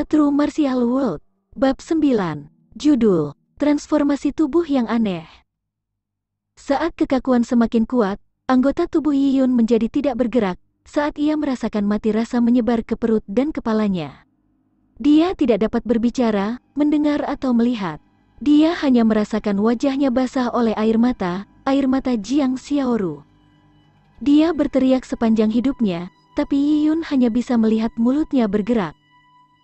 The True Martial World. Bab 9. Judul, Transformasi Tubuh yang Aneh. Saat kekakuan semakin kuat, anggota tubuh Yi Yun menjadi tidak bergerak saat ia merasakan mati rasa menyebar ke perut dan kepalanya. Dia tidak dapat berbicara, mendengar atau melihat. Dia hanya merasakan wajahnya basah oleh air mata Jiang Xiaoru. Dia berteriak sepanjang hidupnya, tapi Yi Yun hanya bisa melihat mulutnya bergerak.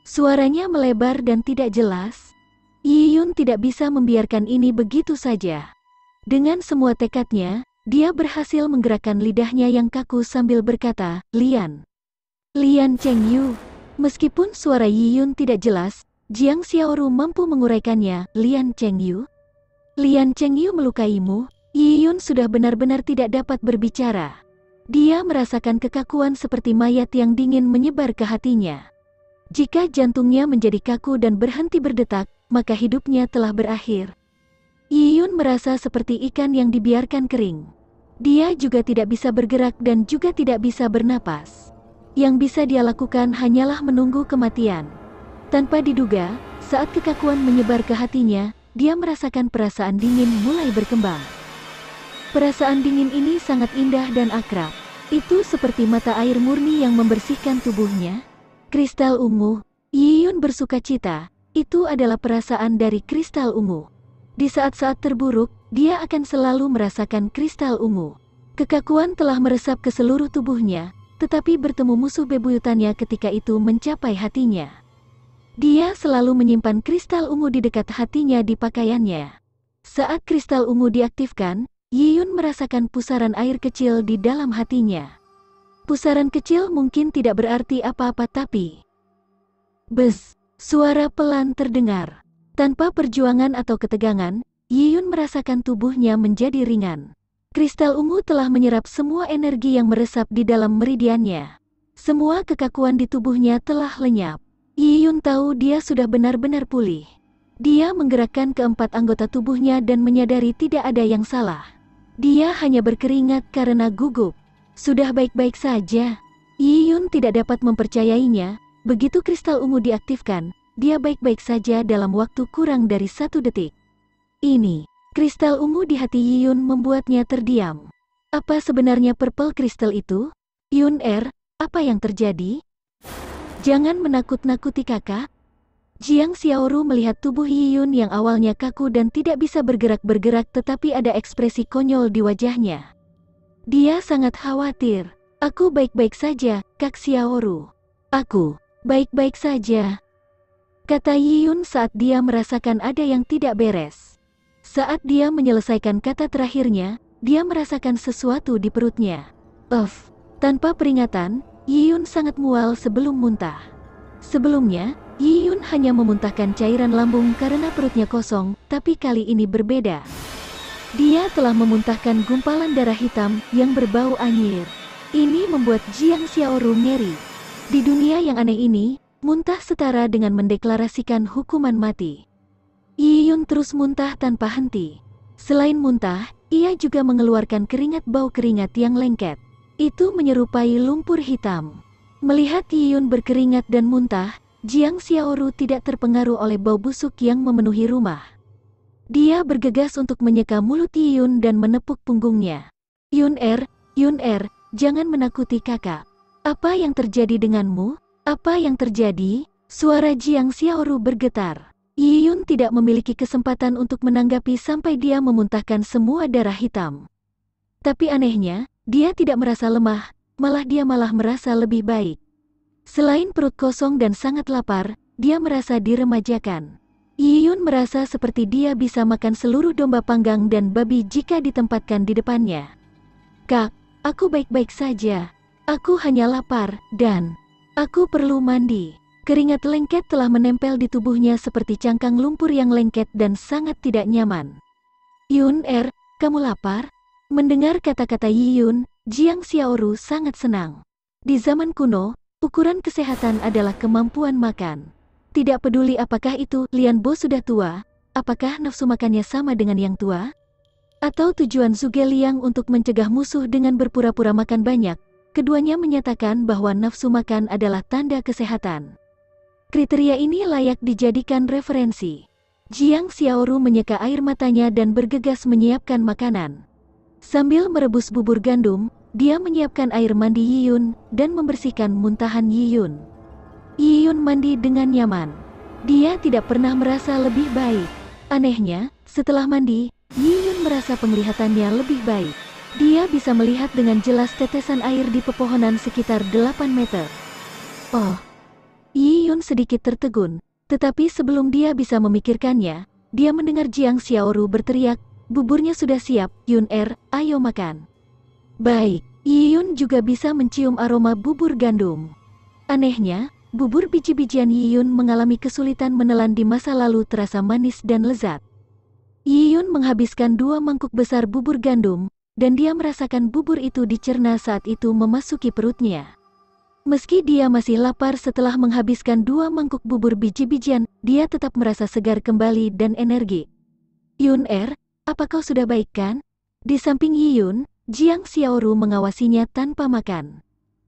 Suaranya melebar dan tidak jelas. Yi Yun tidak bisa membiarkan ini begitu saja. Dengan semua tekadnya, dia berhasil menggerakkan lidahnya yang kaku sambil berkata, Lian Chengyu. Meskipun suara Yi Yun tidak jelas, Jiang Xiaoru mampu menguraikannya. Lian Chengyu melukaimu? Yi Yun sudah benar-benar tidak dapat berbicara. Dia merasakan kekakuan seperti mayat yang dingin menyebar ke hatinya. Jika jantungnya menjadi kaku dan berhenti berdetak, maka hidupnya telah berakhir. Yi Yun merasa seperti ikan yang dibiarkan kering. Dia juga tidak bisa bergerak dan juga tidak bisa bernapas. Yang bisa dia lakukan hanyalah menunggu kematian. Tanpa diduga, saat kekakuan menyebar ke hatinya, dia merasakan perasaan dingin mulai berkembang. Perasaan dingin ini sangat indah dan akrab. Itu seperti mata air murni yang membersihkan tubuhnya. Kristal ungu. Yi Yun bersukacita. Itu adalah perasaan dari kristal ungu. Di saat-saat terburuk, dia akan selalu merasakan kristal ungu. Kekakuan telah meresap ke seluruh tubuhnya, tetapi bertemu musuh bebuyutannya ketika itu mencapai hatinya. Dia selalu menyimpan kristal ungu di dekat hatinya di pakaiannya. Saat kristal ungu diaktifkan, Yi Yun merasakan pusaran air kecil di dalam hatinya. Pusaran kecil mungkin tidak berarti apa-apa tapi... Bes! Suara pelan terdengar. Tanpa perjuangan atau ketegangan, Yi Yun merasakan tubuhnya menjadi ringan. Kristal ungu telah menyerap semua energi yang meresap di dalam meridiannya. Semua kekakuan di tubuhnya telah lenyap. Yi Yun tahu dia sudah benar-benar pulih. Dia menggerakkan keempat anggota tubuhnya dan menyadari tidak ada yang salah. Dia hanya berkeringat karena gugup. Sudah baik-baik saja. Yi Yun tidak dapat mempercayainya. Begitu kristal ungu diaktifkan, dia baik-baik saja dalam waktu kurang dari 1 detik. Ini, kristal ungu di hati Yi Yun membuatnya terdiam. Apa sebenarnya purple crystal itu? Yun apa yang terjadi? Jangan menakut-nakuti kakak. Jiang Xiaoru melihat tubuh Yi Yun yang awalnya kaku dan tidak bisa bergerak-bergerak tetapi ada ekspresi konyol di wajahnya. Dia sangat khawatir. Aku baik-baik saja, Kak Xiaoru. Aku baik-baik saja, kata Yi Yun saat dia merasakan ada yang tidak beres. Saat dia menyelesaikan kata terakhirnya, dia merasakan sesuatu di perutnya. Tanpa peringatan, Yi Yun sangat mual sebelum muntah. Sebelumnya, Yi Yun hanya memuntahkan cairan lambung karena perutnya kosong, tapi kali ini berbeda. Dia telah memuntahkan gumpalan darah hitam yang berbau anyir. Ini membuat Jiang Xiaoru ngeri. Di dunia yang aneh ini, muntah setara dengan mendeklarasikan hukuman mati. Yi Yun terus muntah tanpa henti. Selain muntah, ia juga mengeluarkan bau keringat yang lengket. Itu menyerupai lumpur hitam. Melihat Yi Yun berkeringat dan muntah, Jiang Xiaoru tidak terpengaruh oleh bau busuk yang memenuhi rumah. Dia bergegas untuk menyeka mulut Yi Yun dan menepuk punggungnya. Yun jangan menakuti kakak. Apa yang terjadi denganmu? Apa yang terjadi? Suara Jiang Xiaoru bergetar. Yi Yun tidak memiliki kesempatan untuk menanggapi sampai dia memuntahkan semua darah hitam. Tapi anehnya, dia tidak merasa lemah, dia malah merasa lebih baik. Selain perut kosong dan sangat lapar, dia merasa diremajakan. Yi Yun merasa seperti dia bisa makan seluruh domba panggang dan babi jika ditempatkan di depannya. Kak, aku baik-baik saja. Aku hanya lapar, dan aku perlu mandi. Keringat lengket telah menempel di tubuhnya seperti cangkang lumpur yang lengket dan sangat tidak nyaman. Yun kamu lapar? Mendengar kata-kata Yi Yun, Jiang Xiaoru sangat senang. Di zaman kuno, ukuran kesehatan adalah kemampuan makan. Tidak peduli apakah itu Lian Bo sudah tua, apakah nafsu makannya sama dengan yang tua? Atau tujuan Zhuge Liang untuk mencegah musuh dengan berpura-pura makan banyak, keduanya menyatakan bahwa nafsu makan adalah tanda kesehatan. Kriteria ini layak dijadikan referensi. Jiang Xiaoru menyeka air matanya dan bergegas menyiapkan makanan. Sambil merebus bubur gandum, dia menyiapkan air mandi Yiyun dan membersihkan muntahan Yiyun. Yiyun mandi dengan nyaman. Dia tidak pernah merasa lebih baik. Anehnya, setelah mandi, Yiyun merasa penglihatannya lebih baik. Dia bisa melihat dengan jelas tetesan air di pepohonan sekitar 8 meter. Oh, Yiyun sedikit tertegun, tetapi sebelum dia bisa memikirkannya, dia mendengar Jiang Xiaoru berteriak, "Buburnya sudah siap, Yun-er, ayo makan." Baik, Yiyun juga bisa mencium aroma bubur gandum. Anehnya, bubur biji-bijian Yiyun mengalami kesulitan menelan di masa lalu terasa manis dan lezat. Yiyun menghabiskan 2 mangkuk besar bubur gandum, dan dia merasakan bubur itu dicerna saat itu memasuki perutnya. Meski dia masih lapar setelah menghabiskan 2 mangkuk bubur biji-bijian, dia tetap merasa segar kembali dan energi. "Yun-er, apa kau sudah baik kan?" Di samping Yiyun, Jiang Xiaoru mengawasinya tanpa makan.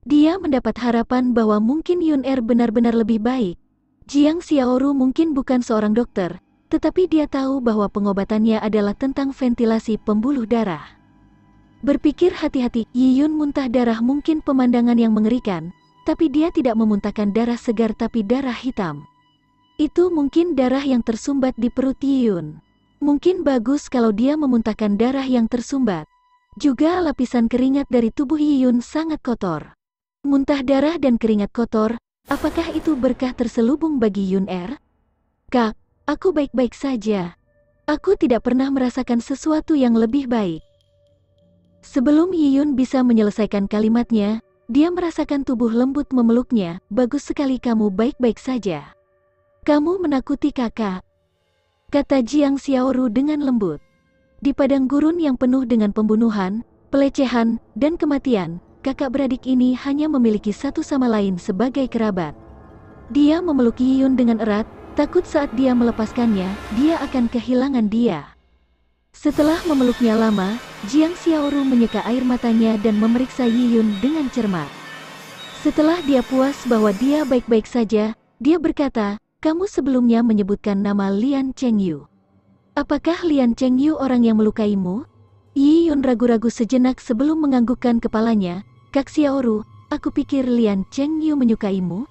Dia mendapat harapan bahwa mungkin Yun-er benar-benar lebih baik. Jiang Xiaoru mungkin bukan seorang dokter, tetapi dia tahu bahwa pengobatannya adalah tentang ventilasi pembuluh darah. Berpikir hati-hati, Yiyun muntah darah mungkin pemandangan yang mengerikan, tapi dia tidak memuntahkan darah segar tapi darah hitam. Itu mungkin darah yang tersumbat di perut Yiyun. Mungkin bagus kalau dia memuntahkan darah yang tersumbat. Juga lapisan keringat dari tubuh Yiyun sangat kotor. Muntah darah dan keringat kotor, apakah itu berkah terselubung bagi Yun-er? "Kak, aku baik-baik saja. Aku tidak pernah merasakan sesuatu yang lebih baik." Sebelum Yiyun bisa menyelesaikan kalimatnya, dia merasakan tubuh lembut memeluknya. "Bagus sekali, kamu baik-baik saja. Kamu menakuti kakak," kata Jiang Xiaoru dengan lembut. Di padang gurun yang penuh dengan pembunuhan, pelecehan, dan kematian, kakak beradik ini hanya memiliki satu sama lain sebagai kerabat. Dia memeluk Yiyun dengan erat, takut saat dia melepaskannya, dia akan kehilangan dia. Setelah memeluknya lama, Jiang Xiaoru menyeka air matanya dan memeriksa Yiyun dengan cermat. Setelah dia puas bahwa dia baik-baik saja, dia berkata, "Kamu sebelumnya menyebutkan nama Lian Chengyu. Apakah Lian Chengyu orang yang melukaimu?" Yiyun ragu-ragu sejenak sebelum menganggukkan kepalanya. "Kak Xiaoru, aku pikir Lian Chengyu menyukaimu."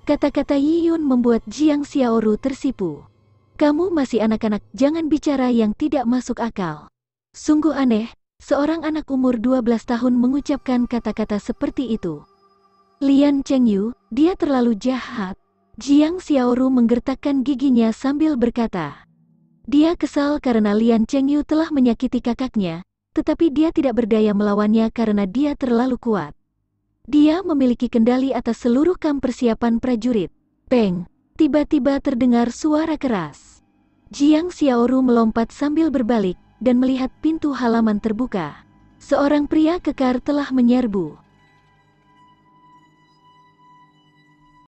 Kata-kata Yiyun membuat Jiang Xiaoru tersipu. "Kamu masih anak-anak, jangan bicara yang tidak masuk akal." Sungguh aneh, seorang anak umur 12 tahun mengucapkan kata-kata seperti itu. Lian Chengyu, dia terlalu jahat. Jiang Xiaoru menggertakkan giginya sambil berkata. Dia kesal karena Lian Chengyu telah menyakiti kakaknya, tetapi dia tidak berdaya melawannya karena dia terlalu kuat. Dia memiliki kendali atas seluruh kamp persiapan prajurit. Peng! Tiba-tiba terdengar suara keras. Jiang Xiaoru melompat sambil berbalik dan melihat pintu halaman terbuka. Seorang pria kekar telah menyerbu.